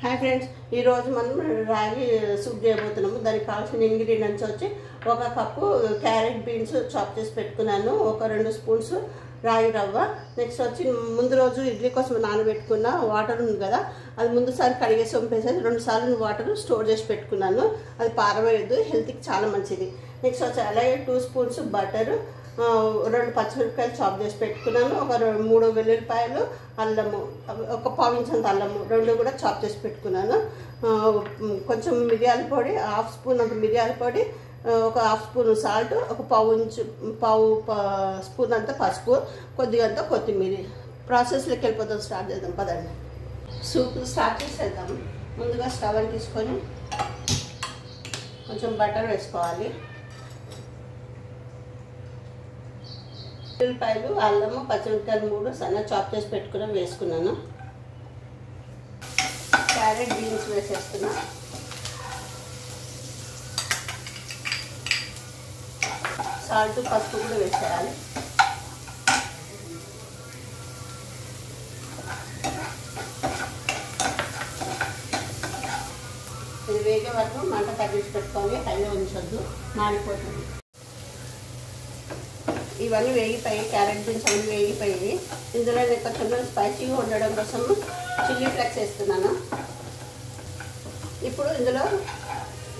Hi friends, ఈరోజు మనం రాగి సూప్ చేయబోతున్నాము. దానికి కావాల్సిన ఇంగ్రీడియంట్స్ వచ్చి 1 కప్పు క్యారెట్ బీన్స్ చాప్ చేసి పెట్టుకున్నాను, ఒక 2 స్పూన్స్ రాగి రవ్వ. నెక్స్ట్ వచ్చి ముందు రోజు ఇడ్లీ కోసం నానబెట్టుకున్న వాటర్ ఉంది కదా, అది ముందుసారి కడిగేసి వంపేసేసి 2 సార్లు వాటర్ స్టోర్ చేసి పెట్టుకున్నాను. అది పారవేయద్దు, హెల్త్కి చాలా మంచిది. నెక్స్ట్ వచ్చి అలాగే 2 స్పూన్స్ బటర్, 2 పచ్చిమిరపకాయలు చాప్ చేసి పెట్టుకున్నాను, ఒక 3 వెల్లుల్లిపాయలు, అల్లము, ఒక పావు ఇంచంత అల్లము 2 కూడా చాప్ చేసి పెట్టుకున్నాను. కొంచెం మిరియాల పొడి, 1/2 స్పూన్ అంత మిరియాల పొడి, ఒక 1/2 స్పూన్ సాల్ట్, ఒక పావు స్పూన్ అంత పసుపు, కొద్దిగా కొత్తిమీర. ప్రాసెస్లోకి వెళ్ళిపోతాం, స్టార్ట్ చేద్దాం పదండి. సూప్ స్టార్ట్ చేసేద్దాం. ముందుగా స్టవ్ అని తీసుకొని కొంచెం బటర్ వేసుకోవాలి. ఉల్లిపాయలు, అల్లము, పచ్చిమిరపకాయలు 3 సన్న చాప్ చేసి పెట్టుకుని వేసుకున్నాను. Carrot beans వేసేస్తున్నా. సాల్ట్, పసుపు కూడా వేసేయాలి. ఇది వేగే వరకు మంట తగ్గించి పెట్టుకోవాలి, హైలో ఉంచొద్దు, మాడిపోతుంది. ఇవన్నీ వేగిపోయి, క్యారెట్ బీన్స్ అన్నీ వేగిపోయి, ఇందులో నేను కొంచెం స్పైసీగా ఉండడం కోసం చిల్లీ ఫ్లేక్స్ వేస్తున్నాను. ఇప్పుడు ఇందులో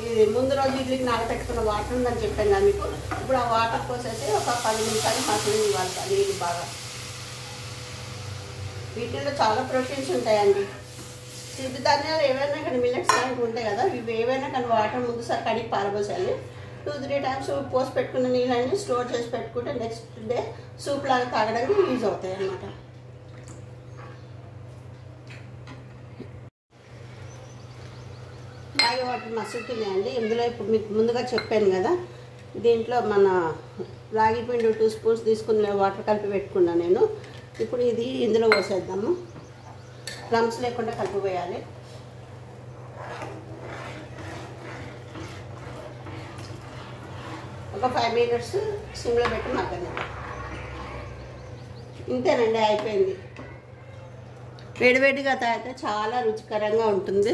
ఇది ముందు రోజు ఇడ్లీకి నానబెట్టుకున్న వాటర్ ఉందని చెప్పాను కదా మీకు. ఇప్పుడు ఆ వాటర్ పోసేసి ఒక 10 నిమిషాలు మసాలా ఇవ్వాలి. అది బాగా, వీటిల్లో చాలా ప్రోటీన్స్ ఉంటాయండి. సిద్ధధాన్యాలు ఏవైనా కానీ మిల్లెట్స్ లాంటివి ఉంటాయి కదా, ఇవి ఏవైనా కానీ వాటర్ ముందుసారి కడిగి పారబోసాలి. 2-3 టైమ్స్ పోసి పెట్టుకున్న నీళ్ళని స్టోర్ చేసి పెట్టుకుంటే నెక్స్ట్ డే సూప్ లాగా తాగడానికి యూజ్ అవుతాయి అన్నమాట. రాగి వాటర్ మసులుతున్నాయండి. ఇందులో ఇప్పుడు మీకు ముందుగా చెప్పాను కదా, దీంట్లో మన రాగి పిండి 2 స్పూన్స్ తీసుకుని వాటర్ కలిపి పెట్టుకున్నాను నేను. ఇప్పుడు ఇది ఇందులో పోసేద్దాము. రమ్స్ లేకుండా కలిపిపోయాలి. ఒక 5 మినిట్స్ సిమ్లో పెట్టి మగ్గనివ్వండి. ఇంతేనండి, అయిపోయింది. వేడివేడిగా తాగితే చాలా రుచికరంగా ఉంటుంది.